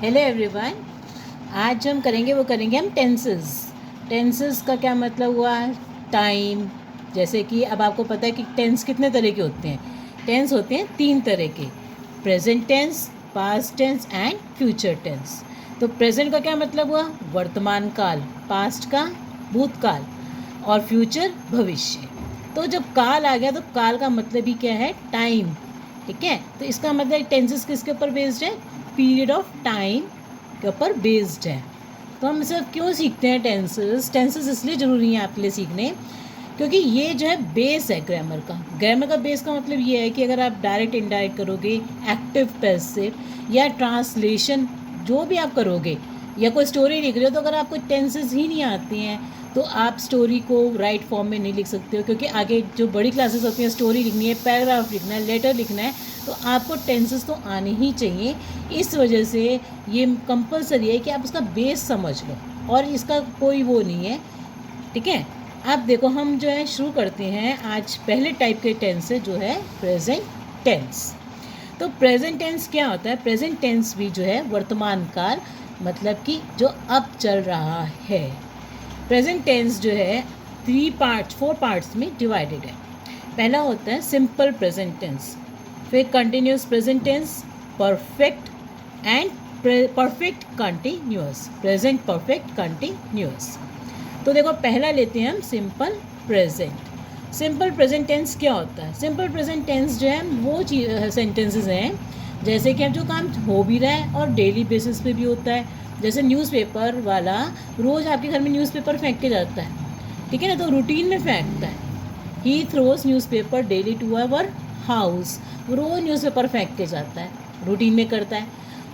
Hello everyone. आज जो हम करेंगे हम टेंसेस। टेंसेस का क्या मतलब हुआ? टाइम। जैसे कि अब आपको पता है कि टेंस कितने तरह के होते हैं। टेंस होते हैं 3 तरह के, present tense, past tense and future tense. तो प्रेजेंट का क्या मतलब हुआ? वर्तमान काल, पास्ट का भूतकाल और फ्यूचर भविष्य। तो जब काल आ गया तो काल का मतलब ही क्या है? टाइम। ठीक है, तो इसका मतलब टेंसेस किसके ऊपर बेस्ड है? पीरियड ऑफ टाइम के ऊपर बेस्ड है। तो हम सिर्फ क्यों सीखते हैं टेंसेस? टेंसेस इसलिए ज़रूरी हैं आपके लिए सीखने क्योंकि ये जो है बेस है ग्रामर का। ग्रामर का बेस का मतलब ये है कि अगर आप डायरेक्ट इनडायरेक्ट करोगे, एक्टिव पैसिव या ट्रांसलेशन जो भी आप करोगे, या कोई स्टोरी लिख रहे हो, तो अगर आपको टेंसेस ही नहीं आती हैं तो आप स्टोरी को राइट फॉर्म में नहीं लिख सकते हो। क्योंकि आगे जो बड़ी क्लासेस होती हैं, स्टोरी लिखनी है, पैराग्राफ लिखना है, लेटर लिखना है, तो आपको टेंसेस तो आने ही चाहिए। इस वजह से ये कंपलसरी है कि आप उसका बेस समझ लो, और इसका कोई वो नहीं है। ठीक है, अब देखो हम जो है शुरू करते हैं। आज पहले टाइप के टेंस से जो है प्रेजेंट टेंस। तो प्रेजेंट टेंस क्या होता है? प्रेजेंट टेंस भी जो है वर्तमान काल, मतलब कि जो अब चल रहा है। प्रेजेंट टेंस जो है 4 पार्ट्स में डिवाइडेड है। पहला होता है सिंपल प्रेजेंट टेंस, फिर continuous present tense, perfect and perfect continuous, present perfect continuous. तो देखो पहला लेते हैं हम simple present. Simple present tense क्या होता है? सिंपल प्रेजेंट टेंस जो है वो सेंटेंसेस हैं जैसे कि अब जो काम हो भी रहा है और डेली बेसिस पे भी होता है। जैसे न्यूज़पेपर वाला रोज़ आपके घर में न्यूज़पेपर फेंक के जाता है, ठीक है ना, तो रूटीन में फेंकता है। He throws newspaper daily to our house, रोज़ न्यूज़पेपर फेंक के जाता है, रूटीन में करता है।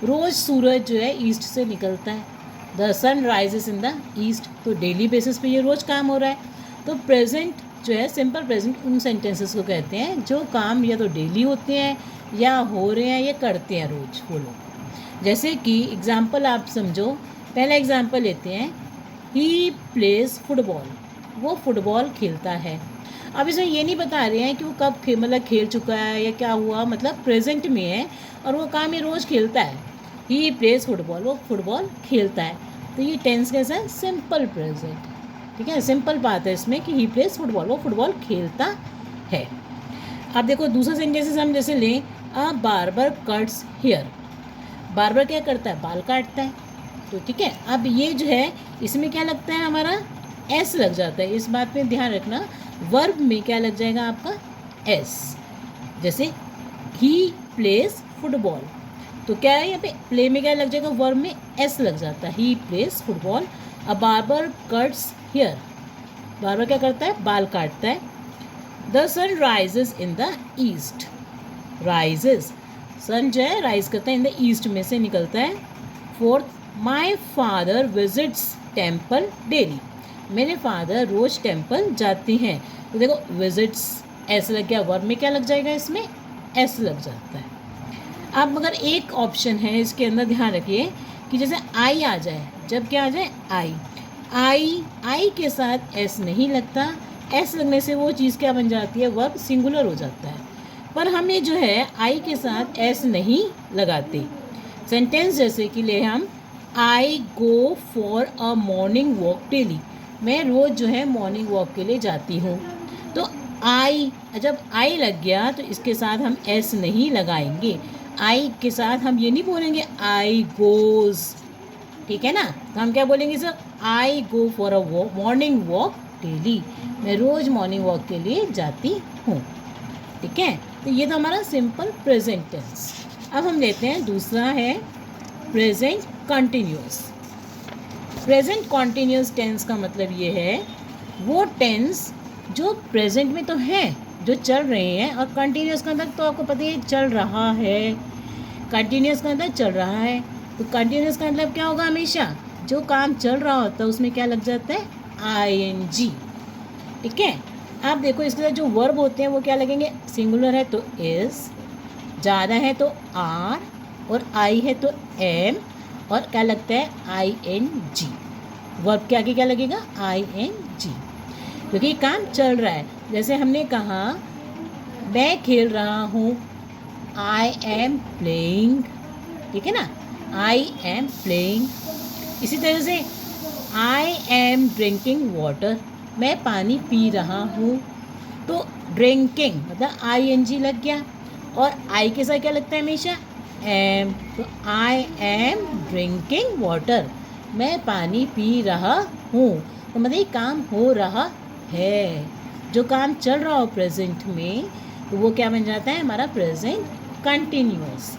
रोज़ सूरज जो है ईस्ट से निकलता है, the sun rises in the east, तो डेली बेसिस पे ये रोज़ काम हो रहा है। तो प्रेजेंट जो है सिंपल प्रेजेंट उन सेंटेंसेस को कहते हैं जो काम या तो डेली होते हैं या हो रहे हैं या करते हैं रोज़ वो लोग। जैसे कि एग्जाम्पल आप समझो, पहला एग्जाम्पल लेते हैं, ही प्लेज फुटबॉल, वो फुटबॉल खेलता है। अब इसमें ये नहीं बता रहे हैं कि वो कब मतलब खेल चुका है या क्या हुआ, मतलब प्रेजेंट में है और वो काम ये रोज़ खेलता है। ही प्लेज फुटबॉल, वो फुटबॉल खेलता है। तो ये टेंस कैसा है? Simple present. ठीक है, सिंपल बात है इसमें कि ही प्लेज फुटबॉल, वो फुटबॉल खेलता है। अब देखो दूसरा सेंटेंसेस हम जैसे लें, a barber cuts hair, barber क्या करता है? बाल काटता है। तो ठीक है, अब ये जो है इसमें क्या लगता है? हमारा एस लग जाता है। इस बात में ध्यान रखना, वर्ब में क्या लग जाएगा आपका? एस। जैसे ही प्लेज फुटबॉल, तो क्या है यहाँ पे? प्ले में क्या लग जाएगा? वर्ब में एस लग जाता है। He plays football. A barber cuts hair, barber क्या करता है? बाल काटता है। The sun rises in the east, rises, sun जो है राइज करता है, इन द ईस्ट में से निकलता है। Fourth, my father visits temple daily, मेरे फादर रोज टेम्पल जाते हैं। तो देखो विजिट्स एस लग गया, वर्ब में क्या लग जाएगा? इसमें एस लग जाता है। अब मगर एक ऑप्शन है इसके अंदर, ध्यान रखिए कि जैसे आई आ जाए, जब क्या आ जाए? आई, आई के साथ एस नहीं लगता। एस लगने से वो चीज़ क्या बन जाती है? वर्ब सिंगुलर हो जाता है। पर हमें जो है आई के साथ एस नहीं लगाते। सेंटेंस जैसे कि ले हम, I go for a morning walk daily, मैं रोज़ जो है मॉर्निंग वॉक के लिए जाती हूँ। तो आई, जब आई लग गया तो इसके साथ हम एस नहीं लगाएंगे। आई के साथ हम ये नहीं बोलेंगे आई गोज़, ठीक है ना। तो हम क्या बोलेंगे sir? I go for a morning walk daily, मैं रोज़ मॉर्निंग वॉक के लिए जाती हूँ। ठीक है, तो ये तो हमारा सिंपल प्रेजेंट टेंस। अब हम लेते हैं दूसरा है present continuous. Present continuous tense का मतलब ये है वो टेंस जो प्रेजेंट में तो है, जो चल रहे हैं, और कंटिन्यूस का मतलब तो आपको पता ही है, चल रहा है। कंटिन्यूस का मतलब चल रहा है। तो कंटिन्यूस का मतलब क्या होगा? हमेशा जो काम चल रहा होता है उसमें क्या लग जाता है? ING। ठीक है, आप देखो इसके साथ जो वर्ब होते हैं वो क्या लगेंगे? सिंगुलर है तो इज, ज़्यादा है तो आर, और आई है तो एम, और क्या लगता है? ING। वर्ब के आगे क्या लगेगा? ING, क्योंकि काम चल रहा है। जैसे हमने कहा मैं खेल रहा हूँ, I am playing, ठीक है ना। I am playing. इसी तरह से आई एम ड्रिंकिंग वाटर, मैं पानी पी रहा हूँ। तो ड्रिंकिंग मतलब आई एन जी लग गया, और आई के साथ क्या लगता है हमेशा, एम। तो आई एम ड्रिंकिंग वाटर, मैं पानी पी रहा हूँ। तो मतलब ये काम हो रहा है, जो काम चल रहा हो प्रेजेंट में, तो वो क्या बन जाता है हमारा प्रेजेंट कंटिन्यूअस।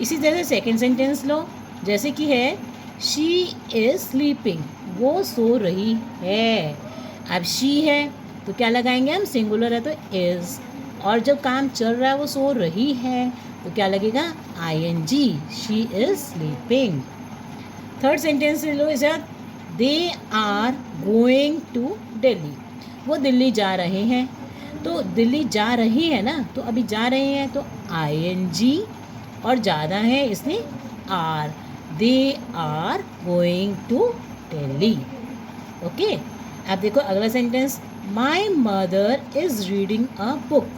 इसी तरह से सेकेंड सेंटेंस लो, जैसे कि है शी इज़ स्लीपिंग, वो सो रही है। अब शी है तो क्या लगाएंगे हम, सिंगुलर है तो इज़, और जब काम चल रहा है वो सो रही है तो क्या लगेगा, I N G, she is sleeping. Third sentence लो इसे, they are going to Delhi, वो दिल्ली जा रहे हैं। तो दिल्ली जा रही है ना, तो अभी जा रहे हैं तो आई एन जी, और ज़्यादा है इसलिए are, they are going to Delhi. Okay, अब देखो अगला sentence, my mother is reading a book,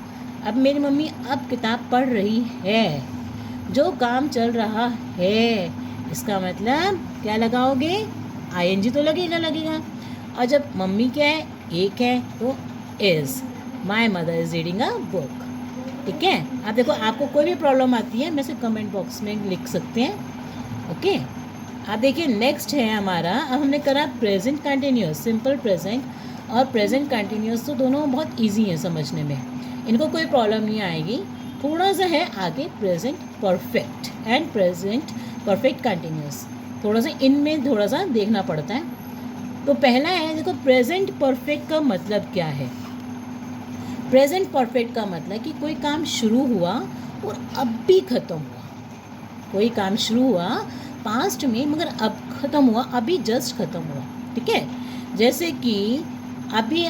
अब मेरी मम्मी अब किताब पढ़ रही है। जो काम चल रहा है, इसका मतलब क्या लगाओगे, आई एन जी तो लगेगा। और जब मम्मी क्या है, एक है तो is, my mother is reading a book. ठीक है, अब देखो आपको कोई भी प्रॉब्लम आती है, मैसे कमेंट बॉक्स में लिख सकते हैं। ओके, अब देखिए नेक्स्ट है हमारा, अब हमने करा प्रेजेंट कंटिन्यूअस, सिंपल प्रेजेंट और प्रेजेंट कंटिन्यूअस, तो दोनों बहुत इजी हैं समझने में, इनको कोई प्रॉब्लम नहीं आएगी। थोड़ा सा है आगे present perfect and present perfect continuous, थोड़ा सा इनमें थोड़ा सा देखना पड़ता है। तो पहला है, देखो प्रेजेंट परफेक्ट का मतलब क्या है। प्रेजेंट परफेक्ट का मतलब कि कोई काम शुरू हुआ और अब भी ख़त्म हुआ, कोई काम शुरू हुआ पास्ट में मगर अब ख़त्म हुआ, अभी जस्ट ख़त्म हुआ। ठीक है, जैसे कि अभी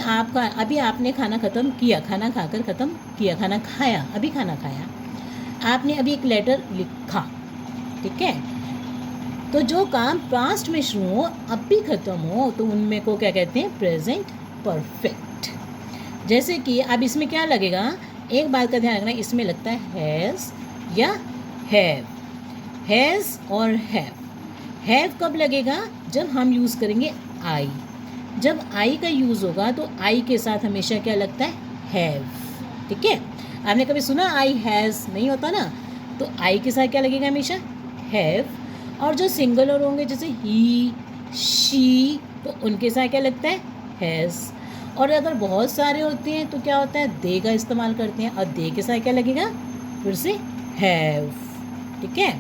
आपने खाना ख़त्म किया, खाना खाकर ख़त्म किया, खाना खाया, अभी खाना खाया, आपने अभी एक लेटर लिखा। ठीक है, तो जो काम पास्ट में शुरू हो अब भी ख़त्म हो, तो उनमें को क्या कहते हैं, प्रेजेंट परफेक्ट। जैसे कि अब इसमें क्या लगेगा, एक बात का ध्यान रखना, इसमें लगता है हैज़ या हैव, हैज़ और हैव कब लगेगा, जब हम यूज़ करेंगे आई। जब आई का यूज़ होगा तो आई के साथ हमेशा क्या लगता है, हैव। ठीक है, आपने कभी सुना आई हैज़, नहीं होता ना, तो आई के साथ क्या लगेगा हमेशा, हैव। और जो सिंगुलर होंगे जैसे ही, शी, तो उनके साथ क्या लगता है, हैज़। और अगर बहुत सारे होते हैं तो क्या होता है, दे का इस्तेमाल करते हैं, और दे के साथ क्या लगेगा, फिर से हैव। ठीक है,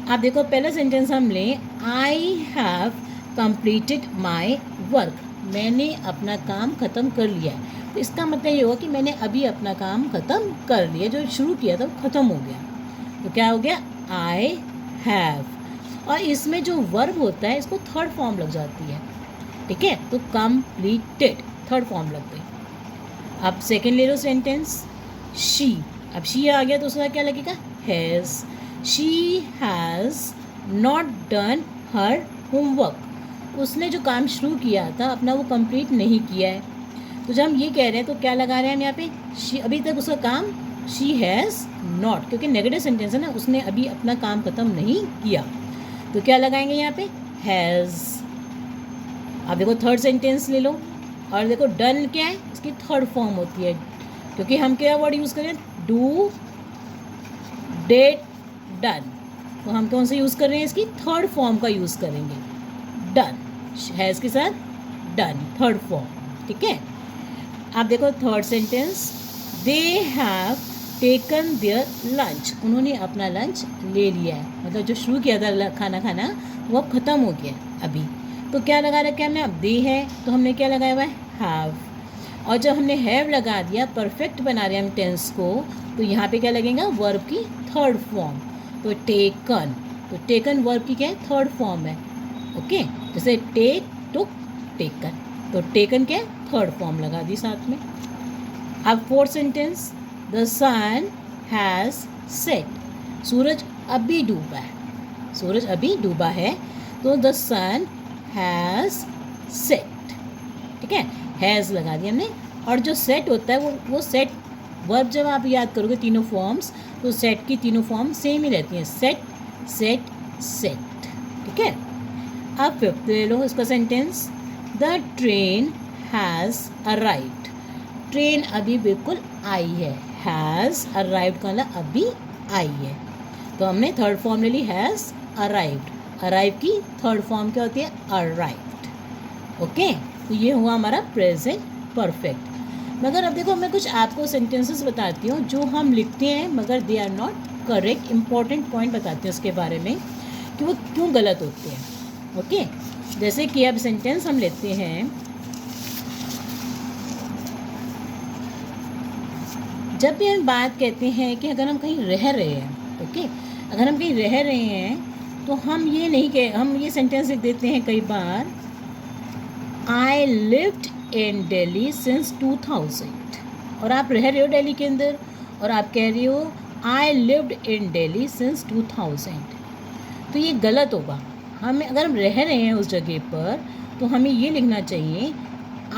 आप देखो पहला सेंटेंस हम लें, I have completed my work, मैंने अपना काम ख़त्म कर लिया है। तो इसका मतलब ये होगा कि मैंने अभी अपना काम ख़त्म कर लिया, जो शुरू किया था वो ख़त्म हो गया। तो क्या हो गया, आई हैव। और इसमें जो वर्ब होता है इसको थर्ड फॉर्म लग जाती है। ठीक है, तो कंप्लीटेड थर्ड फॉर्म लग गई। अब सेकेंड ले लो सेंटेंस, शी, अब शी आ गया तो उसका क्या लगेगा, has. She has not done her homework, उसने जो काम शुरू किया था अपना वो कंप्लीट नहीं किया है। तो जब हम ये कह रहे हैं तो क्या लगा रहे हैं हम यहाँ पे, शी, अभी तक उसका काम, शी हैज़ नॉट, क्योंकि नेगेटिव सेंटेंस है ना, उसने अभी अपना काम ख़त्म नहीं किया, तो क्या लगाएंगे यहाँ पे, हैज़। अब देखो थर्ड सेंटेंस ले लो, और देखो डन क्या है, इसकी थर्ड फॉर्म होती है, क्योंकि हम क्या वर्ड यूज़ करें, डू, डेट, डन, तो हम कौन सा यूज़ कर रहे हैं, इसकी थर्ड फॉर्म का यूज़ करेंगे, डन, हैज़ के साथ डन, थर्ड फॉर्म। ठीक है, आप देखो third sentence, they have taken there lunch, उन्होंने अपना लंच ले लिया है, मतलब जो शुरू किया था खाना खाना वो अब ख़त्म हो गया अभी। तो क्या लगा रखा है हमने, अब दे है तो हमने क्या लगाया हुआ है, हैव। और जब हमने हैव लगा दिया, परफेक्ट बना रहे हम टेंस को, तो यहाँ पे क्या लगेगा, वर्ब की थर्ड फॉर्म, तो टेकन, तो टेकन वर्ब की क्या है, थर्ड फॉर्म है। ओके, जैसे टेक, टुक, टेकन, तो टेकन क्या है, थर्ड फॉर्म लगा दी साथ में। अब fourth sentence, the sun has set, सूरज अभी डूबा है, सूरज अभी डूबा है, तो द सन हैज़ सेट। ठीक है, हैज़ लगा दिया हमने। और जो सेट होता है वो सेट वर्ब, जब आप याद करोगे तीनों फॉर्म्स, तो सेट की तीनों फॉर्म सेम ही रहती हैं, सेट, सेट, सेट। ठीक है, अब फिफ्थ ले लो इसका sentence, the train has arrived. Train अभी बिल्कुल आई है, हैज़ अराइव्ड का मतलब अभी आई है, तो हमने थर्ड फॉर्म ले ली हैज़ अराइव्ड। अराइव की थर्ड फॉर्म क्या होती है, अराइव्ड। ओके, तो ये हुआ हमारा प्रेजेंट परफेक्ट। मगर अब देखो मैं कुछ आपको सेंटेंसेस बताती हूँ जो हम लिखते हैं मगर they are not correct. Important point बताती हूँ उसके बारे में कि वो क्यों गलत होते हैं। ओके, जैसे कि अब सेंटेंस हम लेते हैं, जब भी हम बात कहते हैं कि अगर हम कहीं रह रहे हैं, ओके, अगर हम कहीं रह रहे हैं तो हम ये नहीं कह, हम ये सेंटेंस लिख देते हैं कई बार, I lived in Delhi since 2000, और आप रह रहे हो दिल्ली के अंदर और आप कह रहे हो आई लिव्ड इन दिल्ली सिंस 2000, तो ये गलत होगा। हमें अगर हम रह रहे हैं उस जगह पर तो हमें ये लिखना चाहिए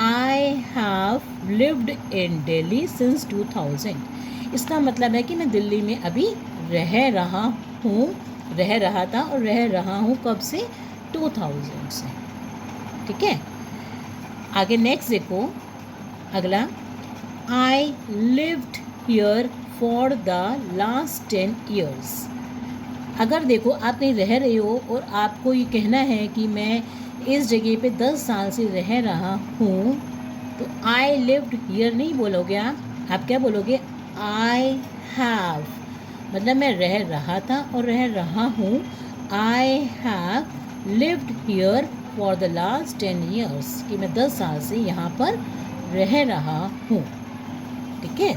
I have lived in Delhi since 2000। इसका मतलब है कि मैं दिल्ली में अभी रह रहा हूँ, रह रहा था और रह रहा हूँ कब से, 2000 से। ठीक है, आगे नेक्स्ट देखो अगला, I lived here for the last 10 years। अगर देखो आप कहीं रह रहे हो और आपको ये कहना है कि मैं इस जगह पे 10 साल से रह रहा हूँ, तो आई लिव्ड हियर नहीं बोलोगे आप क्या बोलोगे, आई हैव, मतलब मैं रह रहा था और रह रहा हूँ, I have lived here for the last 10 years, कि मैं 10 साल से यहाँ पर रह रहा हूँ। ठीक है,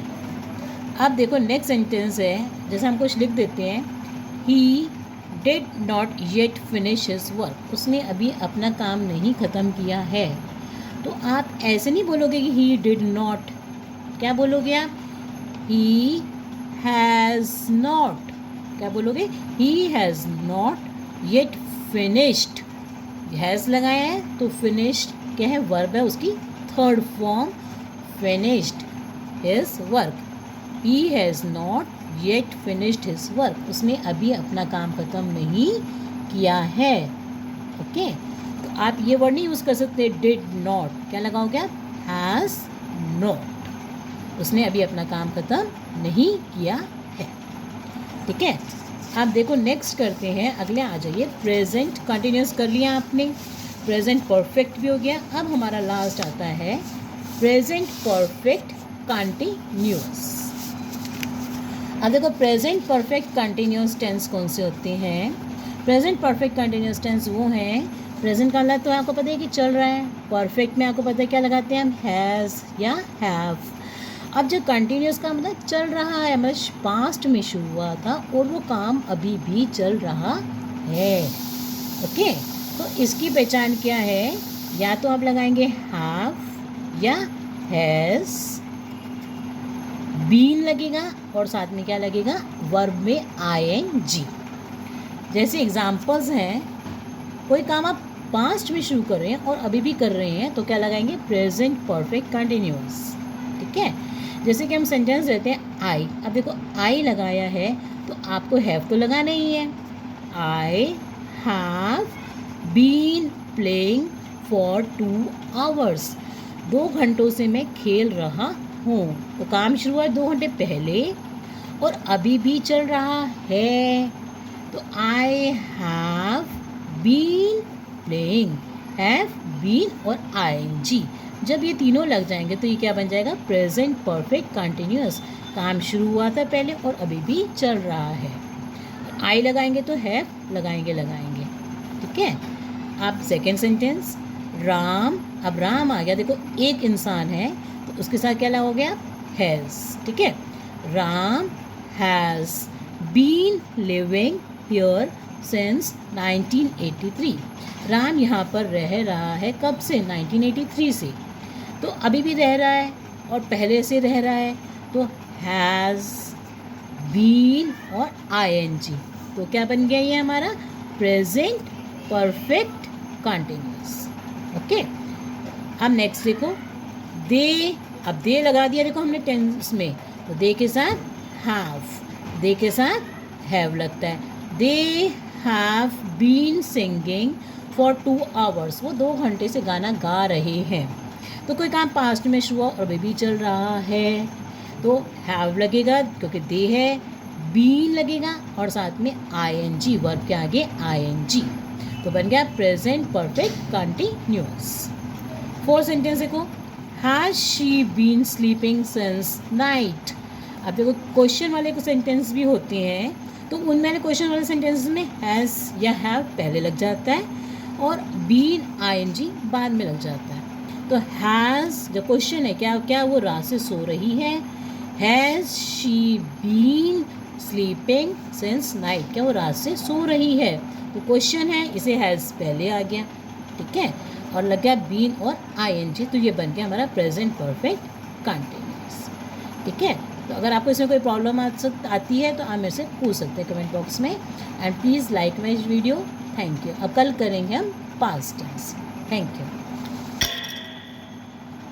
अब देखो नेक्स्ट सेंटेंस है, जैसे हम कुछ लिख देते हैं, he did not yet finish his work. उसने अभी अपना काम नहीं ख़त्म किया है, तो आप ऐसे नहीं बोलोगे कि ही डिड नॉट, क्या बोलोगे आप, ही हैज़ नॉट, क्या बोलोगे, he has not yet finished. Has लगाया है तो फिनिश्ड क्या है, वर्ब है, उसकी third form finished his work. He has not yet finished his work, उसने अभी अपना काम ख़त्म नहीं किया है। ओके, तो आप ये वर्ड नहीं यूज़ कर सकते डिड नॉट, क्या लगाओगे आप, हैज़ नॉट, उसने अभी अपना काम ख़त्म नहीं किया है। ठीक है, आप देखो नेक्स्ट करते हैं, अगले आ जाइए, प्रेजेंट कंटिन्यूस कर लिया आपने, प्रेजेंट परफेक्ट भी हो गया। अब हमारा लास्ट आता है प्रेजेंट परफेक्ट कंटिन्यूस। अब देखो प्रेजेंट परफेक्ट कंटिन्यूस टेंस कौन से होते हैं। प्रेजेंट परफेक्ट कंटिन्यूस टेंस वो हैं, प्रेजेंट का मतलब तो आपको पता है कि चल रहा है, परफेक्ट में आपको पता है क्या लगाते हैं हम, हैज़ या हैव। अब जो कंटिन्यूस का मतलब चल रहा है, मतलब पास्ट में शुरू हुआ था और वो काम अभी भी चल रहा है। ओके, तो इसकी पहचान क्या है, या तो आप लगाएंगे हैव या हैज़, बीन लगेगा और साथ में क्या लगेगा, वर्ब में आईएनजी। जैसे एग्जांपल्स हैं, कोई काम आप पास्ट में शुरू कर रहे हैं और अभी भी कर रहे हैं तो क्या लगाएंगे, प्रेजेंट परफेक्ट कंटिन्यूस। ठीक है, जैसे कि हम सेंटेंस देते हैं आई, अब देखो आई लगाया है तो आपको हैव तो लगाना ही है, I have been playing for 2 hours, 2 घंटों से मैं खेल रहा हूँ, तो काम शुरू हुआ 2 घंटे पहले और अभी भी चल रहा है, तो I have been playing, have been और आईएनजी, जब ये तीनों लग जाएंगे तो ये क्या बन जाएगा, प्रेजेंट परफेक्ट कंटिन्यूअस, काम शुरू हुआ था पहले और अभी भी चल रहा है। आई लगाएंगे तो हैव लगाएंगे। ठीक है, अब सेकेंड सेंटेंस, राम, अब राम आ गया, देखो एक इंसान है तो उसके साथ क्या लगा गया, हैज़। ठीक है, Ram has been living here since 1983। Ram यहाँ पर रह रहा है कब से, 1983 से, तो अभी भी रह रहा है और पहले से रह रहा है, तो हैज़ बीन और आईएनजी, तो क्या बन गया ये हमारा प्रेजेंट परफेक्ट कंटिन्यूअस। ओके, अब नेक्स्ट देखो, दे, अब दे लगा दिया देखो हमने टेंस में, तो दे के साथ हैव, दे के साथ हैव लगता है, they have been singing for 2 hours, वो 2 घंटे से गाना गा रहे हैं। तो कोई काम पास्ट में शुरू हुआ और अभी भी चल रहा है तो हैव लगेगा क्योंकि दे है, बीन लगेगा और साथ में ing, वर्ब के आगे ing, तो बन गया प्रेजेंट परफेक्ट कंटिन्यूअस। 4 सेंटेंस देखो, has she been sleeping since night. अब देखो क्वेश्चन वाले को सेंटेंस भी होते हैं तो उनमें क्वेश्चन वाले सेंटेंस में हैज़ या हैव पहले लग जाता है और बीन ing बाद में लग जाता है। तो हैज़ जो क्वेश्चन है क्या वो रात से सो रही है, has she been sleeping since night, क्या वो रात से सो रही है। तो क्वेश्चन है, इसे हैज़ पहले आ गया, ठीक है, और लग गया बीन और ing, तो ये बन गया हमारा प्रेजेंट परफेक्ट कंटिन्यूअस, ठीक है। तो अगर आपको इसमें कोई प्रॉब्लम आती है तो आप मेरे से पूछ सकते हैं कमेंट बॉक्स में। And please like my video. Thank you. अब कल करेंगे हम पास्ट टेंस। Thank you.